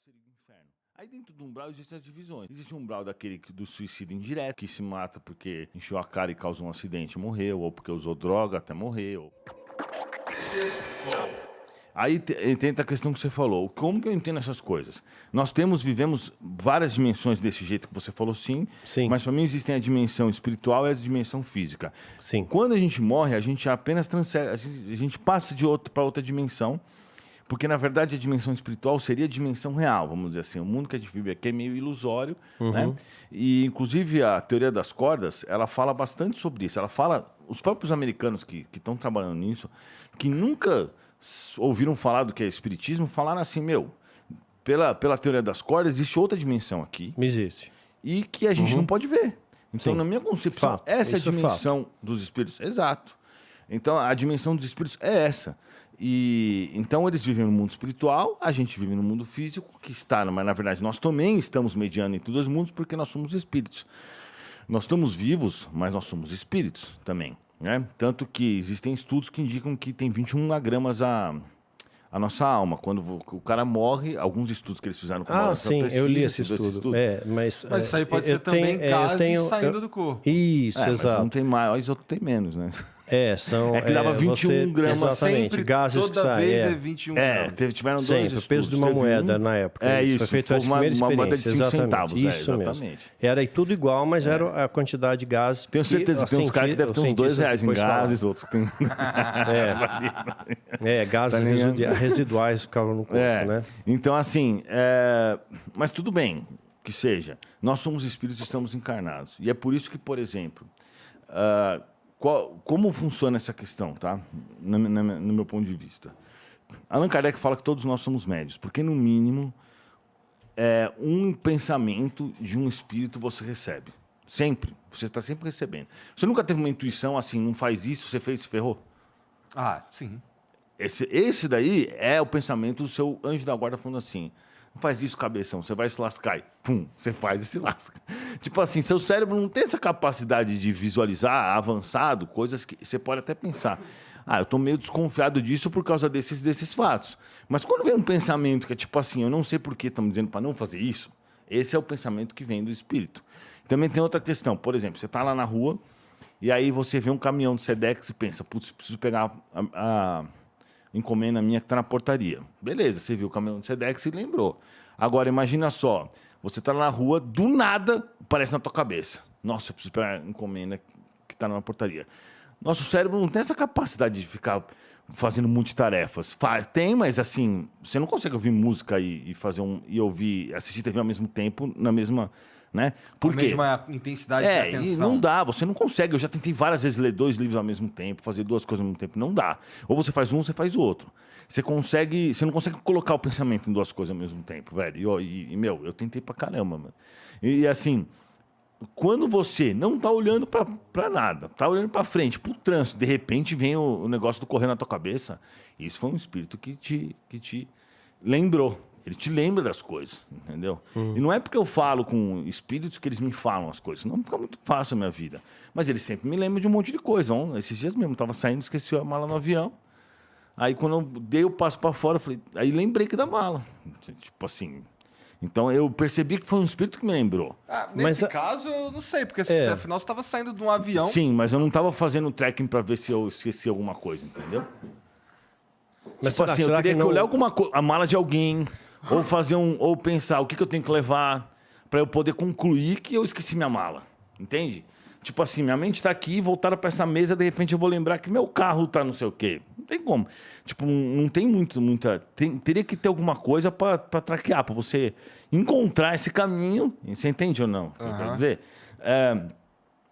seria o inferno. Aí dentro do umbral existem as divisões. Existe um umbral daquele do suicídio indireto, que se mata porque encheu a cara e causou um acidente e morreu, ou porque usou droga até morreu. Aí tem a questão que você falou. Como que eu entendo essas coisas? Nós vivemos várias dimensões desse jeito que você falou, sim. Sim. Mas para mim existem a dimensão espiritual e a dimensão física. Sim. Quando a gente morre, a gente apenas transfere, a gente passa de para outra dimensão. Porque, na verdade, a dimensão espiritual seria a dimensão real, vamos dizer assim. O mundo que a gente vive aqui é meio ilusório, né? E, inclusive, a teoria das cordas, ela fala bastante sobre isso. Ela fala... Os próprios americanos que estão trabalhando nisso, que nunca ouviram falar do que é espiritismo, falaram assim, pela teoria das cordas, existe outra dimensão aqui. Existe. E que a gente não pode ver. Então, Sim. na minha concepção, Fato. essa é a Isso é dimensão dos espíritos. Exato. Então, a dimensão dos espíritos é essa. E então eles vivem no mundo espiritual, a gente vive no mundo físico, que está, mas na verdade nós também estamos mediando entre os dois mundos porque nós somos espíritos. Nós estamos vivos, mas nós somos espíritos também, né? Tanto que existem estudos que indicam que tem 21 gramas a nossa alma. Quando o cara morre, alguns estudos que eles fizeram com Ah, sim, eu li esse estudo. Mas isso aí pode ser também gases saindo do corpo. Isso, mas exato. um tem mais, outro tem menos, né? São... É que dava 21 gramas. Exatamente, Sempre, gases que toda saem. vez é 21 gramas. Tiveram dois Sempre, estudos. o peso de uma moeda na época. Isso, foi feito essa uma primeira moeda de experiência. 5 centavos. Isso mesmo. Era tudo igual, mas era a quantidade de gases. Tenho certeza que tem uns caras que devem ter uns 2 reais em gases, outros que tem... gases residuais ficavam no corpo, né? Então, assim, mas tudo bem que seja. Nós somos espíritos e estamos encarnados. E é por isso que, por exemplo... como funciona essa questão, tá? No meu ponto de vista. Allan Kardec fala que todos nós somos médios, porque, no mínimo, um pensamento de um espírito você recebe. Sempre. Você está sempre recebendo. Você nunca teve uma intuição assim, não faz isso, você fez, se ferrou? Ah, sim. Esse daí é o pensamento do seu anjo da guarda falando assim... Não faz isso, cabeção. Você vai se lascar. E, pum, você faz e se lasca. Tipo assim, seu cérebro não tem essa capacidade de visualizar avançado, coisas que você pode até pensar. Eu estou meio desconfiado disso por causa desses fatos. Mas quando vem um pensamento que é tipo assim, eu não sei por que estão me dizendo para não fazer isso, esse é o pensamento que vem do espírito. Também tem outra questão. Por exemplo, você está lá na rua e aí você vê um caminhão de Sedex e pensa, putz, preciso pegar a encomenda minha que está na portaria. Beleza, você viu o caminhão de Sedex e lembrou. Agora, imagina só, você está na rua, do nada, aparece na tua cabeça. Nossa, eu preciso pegar a encomenda que está na portaria. Nosso cérebro não tem essa capacidade de ficar fazendo multitarefas. Tem, mas assim, você não consegue ouvir música e assistir TV ao mesmo tempo, na mesma... Né? Por quê? A mesma intensidade de atenção. E não dá, você não consegue. Eu já tentei várias vezes ler 2 livros ao mesmo tempo, fazer 2 coisas ao mesmo tempo. Não dá. Ou você faz um, ou você faz o outro. Você não consegue colocar o pensamento em 2 coisas ao mesmo tempo, velho. Eu tentei pra caramba, mano. E assim, quando você não tá olhando pra nada, tá olhando pra frente, pro trânsito, de repente vem o negócio do correr na tua cabeça, isso foi um espírito que te lembrou. Ele te lembra das coisas, entendeu? E não é porque eu falo com espíritos que eles me falam as coisas. Não fica muito fácil a minha vida. Mas eles sempre me lembram de um monte de coisa. Esses dias mesmo, eu estava saindo, esqueci a mala no avião. Aí, quando eu dei o passo para fora, eu falei... Aí lembrei que da mala. Tipo assim... Então, eu percebi que foi um espírito que me lembrou. Nesse caso, eu não sei. Porque afinal, você estava saindo de um avião... Sim, mas eu não estava fazendo tracking para ver se eu esqueci alguma coisa, entendeu? Mas tipo assim, eu teria que olhar alguma coisa... A mala de alguém... Ou pensar o que eu tenho que levar para eu poder concluir que eu esqueci minha mala. Entende? Tipo assim, minha mente está aqui, voltada para essa mesa, de repente eu vou lembrar que meu carro tá não sei o quê. Não tem como. Tipo, não tem muita... Teria que ter alguma coisa para traquear, para você encontrar esse caminho. Você entende ou não? Quer dizer...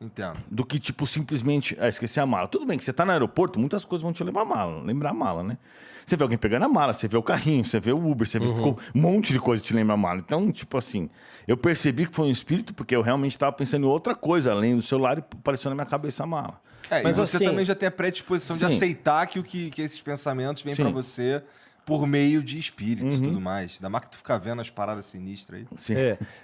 Entendo. Do que, tipo, simplesmente esquecer a mala. Tudo bem que você tá no aeroporto, muitas coisas vão te lembrar a mala, né? Você vê alguém pegando a mala, você vê o carrinho, você vê o Uber, você vê um monte de coisa que te lembra a mala. Então, tipo assim, eu percebi que foi um espírito porque eu realmente estava pensando em outra coisa, além do celular, e apareceu na minha cabeça a mala. Mas você também já tem a predisposição de aceitar que esses pensamentos vêm para você por meio de espíritos e tudo mais. Ainda mais que tu fica vendo as paradas sinistras aí. Sim.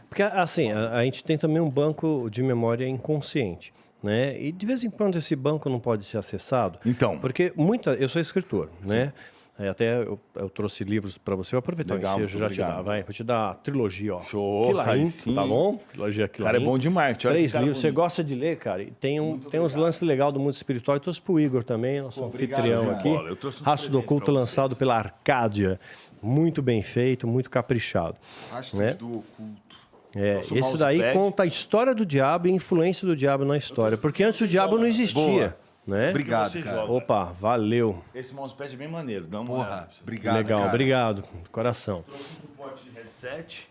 Porque assim, a gente tem também um banco de memória inconsciente, né? E de vez em quando esse banco não pode ser acessado. Então. Porque eu sou escritor, né? Até eu trouxe livros para você. Vou aproveitar o Legal, ensejo, já te dá. Vai, vou te dar a trilogia, ó. Show, Quilain, aí sim. tá bom? Trilogia Quilain. Cara, é bom de marketing. Olha 3 que cara livros. Você bonito. gosta de ler, cara? E tem uns lances legais do mundo espiritual. Eu trouxe pro Igor também, nosso anfitrião obrigado, aqui. Bola. Eu trouxe uns Rastro do presentes Oculto, pra lançado vocês. pela Arcádia. Muito bem feito, muito caprichado. Rastros né? do oculto. Nosso Esse daí mousepad. conta a história do diabo e a influência do diabo na história. Porque antes o diabo não existia. Né? Obrigado, você cara. joga? Opa, valeu. Esse mousepad é bem maneiro. Dá uma Porra, olhada. obrigado, Legal, cara. obrigado. Coração. Trouxe um suporte de headset.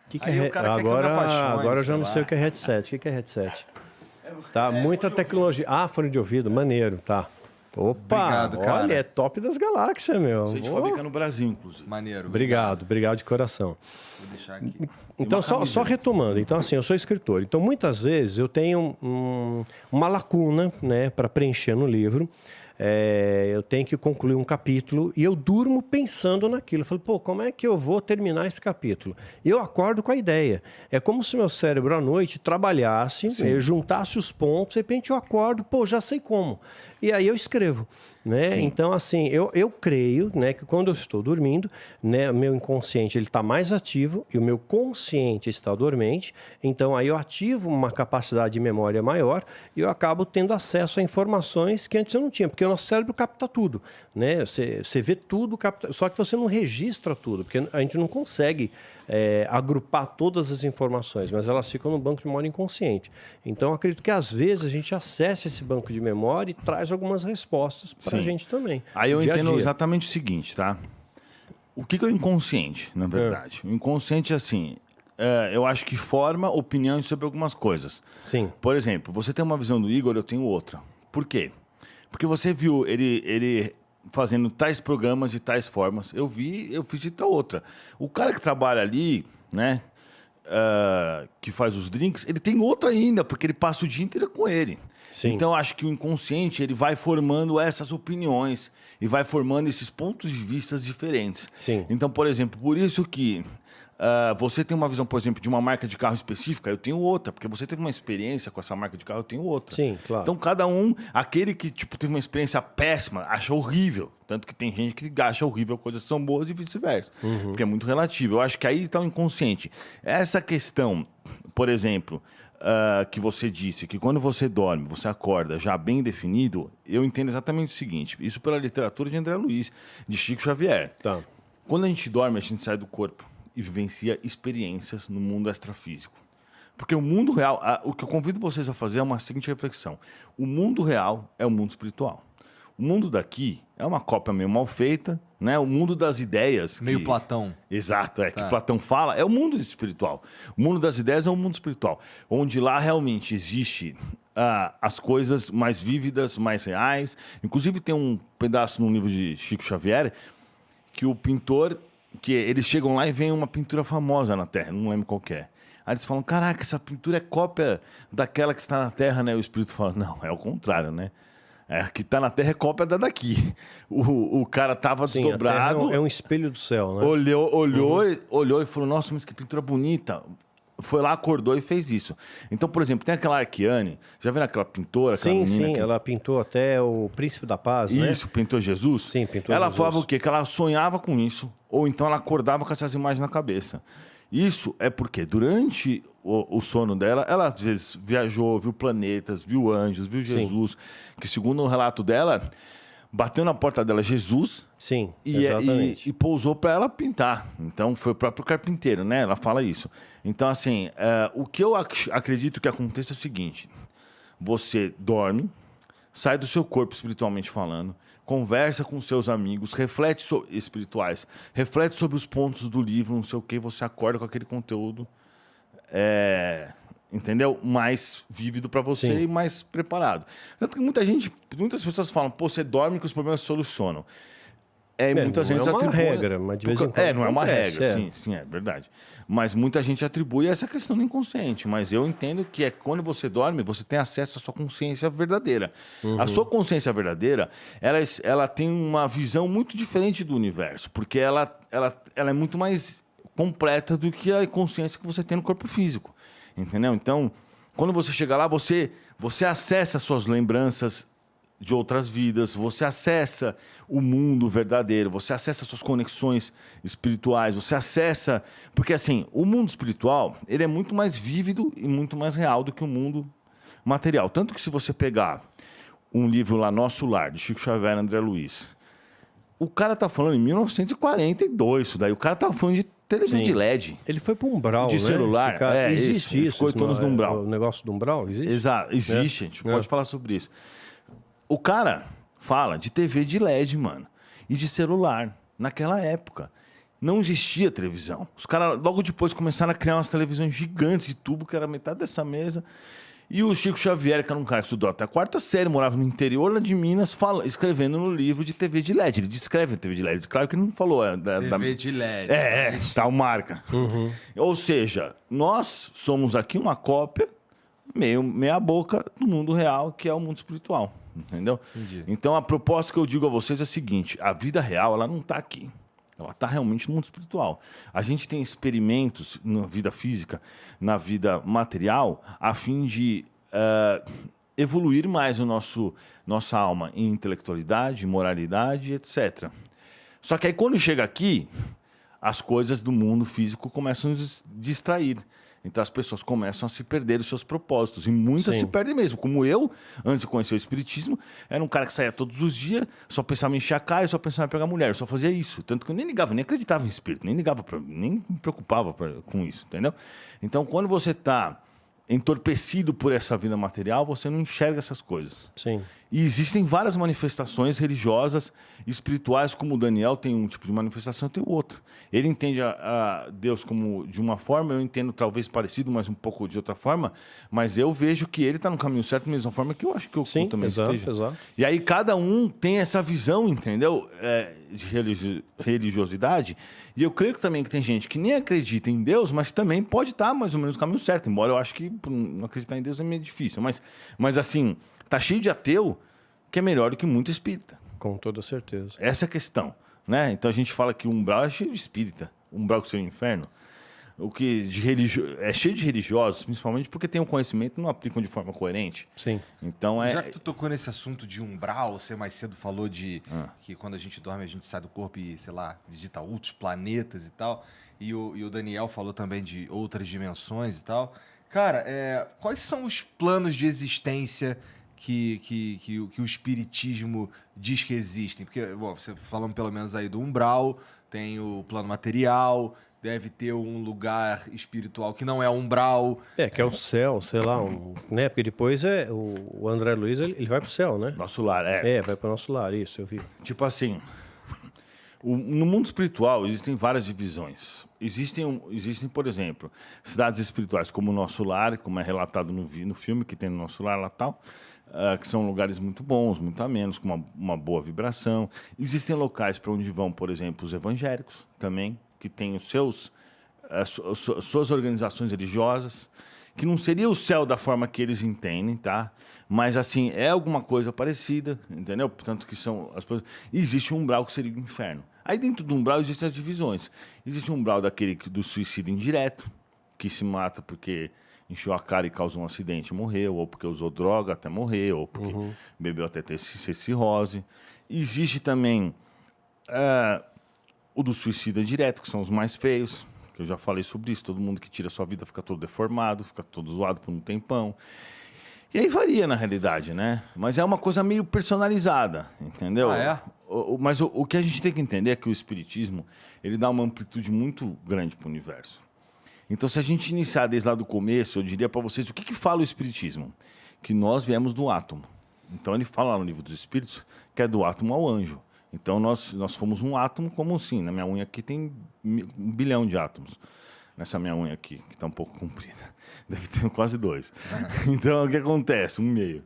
Que Aí o cara quer que eu me agora, apaixone, agora eu já sei não lá. sei o que é headset. O que é headset? Tá, muita tecnologia. Ah, fone de ouvido, maneiro, tá. Opa, Obrigado, cara. olha, é top das galáxias, meu. A gente Oh, fabrica no Brasil, inclusive. Maneiro. Obrigado de coração. Vou deixar aqui. Então, só retomando, então assim, eu sou escritor. Então, muitas vezes eu tenho uma lacuna, né, para preencher no livro. Eu tenho que concluir um capítulo e eu durmo pensando naquilo. Eu falo, pô, como é que eu vou terminar esse capítulo? E eu acordo com a ideia. É como se meu cérebro à noite trabalhasse, juntasse os pontos, de repente eu acordo, pô, já sei como. E aí eu escrevo. Né? Então, assim, eu creio, né, que quando eu estou dormindo, né, o meu inconsciente está mais ativo e o meu consciente está dormente. Então, aí eu ativo uma capacidade de memória maior e eu acabo tendo acesso a informações que antes eu não tinha, porque o nosso cérebro capta tudo. Né? Você vê tudo, só que você não registra tudo, porque a gente não consegue agrupar todas as informações, mas elas ficam no banco de memória inconsciente. Então, eu acredito que às vezes a gente acessa esse banco de memória e traz algumas respostas para a gente também. Aí eu dia a entendo dia. exatamente o seguinte, tá? O que é o inconsciente, na verdade? O inconsciente é assim, eu acho que forma opiniões sobre algumas coisas. Sim. Por exemplo, você tem uma visão do Igor, eu tenho outra. Por quê? Porque você viu ele fazendo tais programas de tais formas. Eu fiz de tal outra. O cara que trabalha ali, né, que faz os drinks, ele tem outra ainda, porque ele passa o dia inteiro com ele. Sim. Então, eu acho que o inconsciente ele vai formando essas opiniões e vai formando esses pontos de vista diferentes. Sim. Então, por exemplo, por isso que você tem uma visão, por exemplo, de uma marca de carro específica, eu tenho outra, porque você teve uma experiência com essa marca de carro, eu tenho outra. Sim, claro. Então, cada um, aquele que tipo, teve uma experiência péssima, acha horrível. Tanto que tem gente que acha horrível coisas que são boas e vice-versa. Porque é muito relativo. Eu acho que aí está o inconsciente. Essa questão, por exemplo, que você disse, que quando você dorme, você acorda já bem definido, eu entendo exatamente o seguinte. Isso pela literatura de André Luiz, de Chico Xavier. Tá. Quando a gente dorme, a gente sai do corpo e vivencia experiências no mundo extrafísico. Porque o mundo real, o que eu convido vocês a fazer é uma seguinte reflexão. O mundo real é o mundo espiritual. O mundo daqui é uma cópia meio mal feita, né? O mundo das ideias... Meio Platão. Exato, que Platão fala, é o mundo espiritual. O mundo das ideias é o mundo espiritual, onde lá realmente existe as coisas mais vívidas, mais reais. Inclusive tem um pedaço no livro de Chico Xavier que o pintor... que eles chegam lá e veem uma pintura famosa na Terra, não lembro qual que é. Aí eles falam, caraca, essa pintura é cópia daquela que está na Terra, né? O Espírito fala, não, é o contrário, né? A que está na Terra é cópia da daqui. O cara estava Sim, desdobrado, a Terra é um espelho do céu, né? olhou e falou, nossa, mas que pintura bonita. Foi lá, acordou e fez isso. Então, por exemplo, tem aquela Arquiane, já viram aquela pintora? Aquela menina que... ela pintou até o Príncipe da Paz, né? Isso, pintou Jesus? Sim, pintou ela Jesus. falava o quê? Que ela sonhava com isso, ou então ela acordava com essas imagens na cabeça. Isso é porque durante o sono dela, ela às vezes viajou, viu planetas, viu anjos, viu Jesus, que segundo o relato dela, bateu na porta dela Jesus. Sim, E exatamente. pousou para ela pintar. Então, foi o próprio carpinteiro, né? Ela fala isso. Então, assim, o que eu acredito que aconteça é o seguinte. Você dorme, sai do seu corpo espiritualmente falando, conversa com seus amigos, reflete sobre espirituais, reflete sobre os pontos do livro, não sei o que, você acorda com aquele conteúdo, entendeu? Mais vívido para você Sim. e mais preparado. Tanto que muitas pessoas falam, pô, você dorme que os problemas se solucionam. Muita não gente é uma atribui... regra, mas de vez em quando não é uma acontece, regra, sim, é verdade. Mas muita gente atribui essa questão do inconsciente. Mas eu entendo que quando você dorme, você tem acesso à sua consciência verdadeira. A sua consciência verdadeira, ela tem uma visão muito diferente do universo, porque ela é muito mais completa do que a consciência que você tem no corpo físico. Entendeu? Então, quando você chega lá, você acessa suas lembranças de outras vidas, você acessa o mundo verdadeiro, você acessa suas conexões espirituais, você acessa... Porque, assim, o mundo espiritual, ele é muito mais vívido e muito mais real do que o mundo material. Tanto que se você pegar um livro lá, Nosso Lar, de Chico Xavier e André Luiz, o cara tá falando em 1942, isso daí. O cara tá falando de televisão de LED. Ele foi para o umbral, de celular. Existe isso. Ficou todos no umbral. O negócio do umbral existe? Exato, existe. A gente pode falar sobre isso. O cara fala de TV de LED, mano. E de celular. Naquela época. Não existia televisão. Os caras, logo depois, começaram a criar umas televisões gigantes de tubo, que era metade dessa mesa. E o Chico Xavier, que era um cara que estudou até a 4ª série, morava no interior lá de Minas, escrevendo no livro de TV de LED. Ele descreve a TV de LED. Claro que ele não falou. TV de LED. Tal marca. Ou seja, nós somos aqui uma cópia, meia boca, do mundo real, que é o mundo espiritual. Entendeu? Entendi. Então, a proposta que eu digo a vocês é a seguinte: a vida real, ela não está aqui. Ela está realmente no mundo espiritual. A gente tem experimentos na vida física, na vida material, a fim de evoluir mais nossa alma em intelectualidade, moralidade, etc. Só que aí, quando chega aqui, as coisas do mundo físico começam a nos distrair. Então as pessoas começam a se perder os seus propósitos. E muitas se perdem mesmo. Como eu, antes de conhecer o espiritismo, era um cara que saía todos os dias, só pensava em encher a cara, só pensava em pegar mulher. Eu só fazia isso. Tanto que eu nem ligava, nem acreditava em espírito, nem me preocupava com isso, entendeu? Então, quando você está entorpecido por essa vida material, você não enxerga essas coisas. Sim. E existem várias manifestações religiosas, espirituais, como o Daniel tem um tipo de manifestação, tem o outro. Ele entende a Deus como de uma forma, eu entendo talvez parecido, mas um pouco de outra forma, mas eu vejo que ele está no caminho certo da mesma forma que eu acho que eu também esteja. Exato. E aí cada um tem essa visão, entendeu? De religiosidade. E eu creio que também que tem gente que nem acredita em Deus, mas também pode estar mais ou menos no caminho certo. Embora eu acho que não acreditar em Deus é meio difícil. Mas assim, tá cheio de ateu que é melhor do que muito espírita. Com toda certeza. Essa é a questão, né? Então a gente fala que o umbral é cheio de espírita. O umbral que seria o inferno. O que é cheio de religiosos, principalmente porque tem um conhecimento e não aplicam de forma coerente. Sim. Então Já que tu tocou nesse assunto de umbral, você mais cedo falou de que quando a gente dorme a gente sai do corpo e, sei lá, visita outros planetas e tal. E o Daniel falou também de outras dimensões e tal. Cara, quais são os planos de existência que o espiritismo diz que existem? Porque, bom, você falando pelo menos aí do umbral, tem o plano material, deve ter um lugar espiritual que não é umbral. Que é o céu, sei lá, né? Porque depois o André Luiz, ele vai pro céu, né? Nosso lar, vai pro nosso lar, isso, eu vi. Tipo assim, no mundo espiritual existem várias divisões. Existem, por exemplo, cidades espirituais como o Nosso Lar, como é relatado no filme que tem no Nosso Lar lá tal, que são lugares muito bons, muito amenos, com uma boa vibração. Existem locais para onde vão, por exemplo, os evangélicos também, que têm suas organizações religiosas, que não seria o céu da forma que eles entendem, tá? Mas, assim, é alguma coisa parecida, entendeu? Portanto, que são as pessoas... Existe um umbral que seria o inferno. Aí, dentro do umbral, existem as divisões. Existe um umbral do suicídio indireto, que se mata porque encheu a cara e causou um acidente e morreu, ou porque usou droga até morrer, ou porque bebeu até ter cirrose. Existe também o do suicídio direto, que são os mais feios, que eu já falei sobre isso. Todo mundo que tira sua vida fica todo deformado, fica todo zoado por um tempão. E aí varia, na realidade, né? Mas é uma coisa meio personalizada, entendeu? Mas o que a gente tem que entender é que o espiritismo, ele dá uma amplitude muito grande para o universo. Então, se a gente iniciar desde lá do começo, eu diria para vocês o que fala o espiritismo? Que nós viemos do átomo. Então, ele fala lá no Livro dos Espíritos que é do átomo ao anjo. Então, nós fomos um átomo, como assim? Na minha unha aqui tem 1 bilhão de átomos. Nessa minha unha aqui, que está um pouco comprida. Deve ter quase 2. Então, o que acontece? 1,5.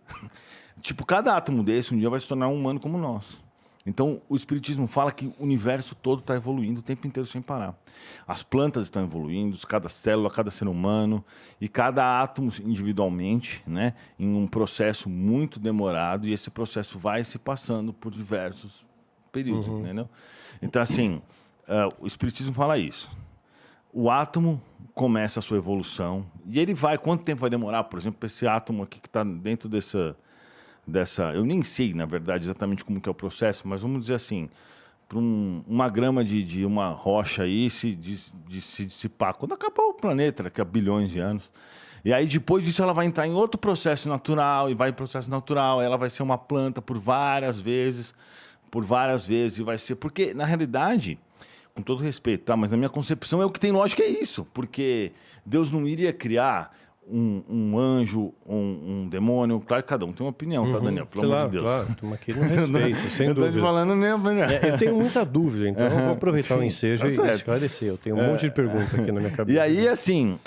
Tipo, cada átomo desse um dia vai se tornar um humano como nós. Então, o espiritismo fala que o universo todo está evoluindo o tempo inteiro sem parar. As plantas estão evoluindo, cada célula, cada ser humano, e cada átomo individualmente, né, em um processo muito demorado, e esse processo vai se passando por diversos períodos, entendeu? Então, assim, o espiritismo fala isso. O átomo começa a sua evolução, e ele vai... Quanto tempo vai demorar, por exemplo, para esse átomo aqui que está dentro dessa... Eu nem sei, na verdade, exatamente como que é o processo, mas vamos dizer assim, para uma grama de uma rocha aí se dissipar, quando acabar o planeta, daqui a bilhões de anos, e aí depois disso ela vai entrar em outro processo natural, e vai em processo natural, ela vai ser uma planta por várias vezes, e vai ser... Porque, na realidade, com todo respeito, tá? Mas na minha concepção, o que tem lógica é isso, porque Deus não iria criar um anjo, um demônio. Claro que cada um tem uma opinião, tá, Daniel? Pelo amor de Deus. Claro, estamos aqui no respeito, sem eu tô te dúvida. falando mesmo, né? Eu tenho muita dúvida, então eu vou aproveitar o ensejo tá e certo. esclarecer. Eu tenho um monte de perguntas aqui na minha cabeça. E aí, assim,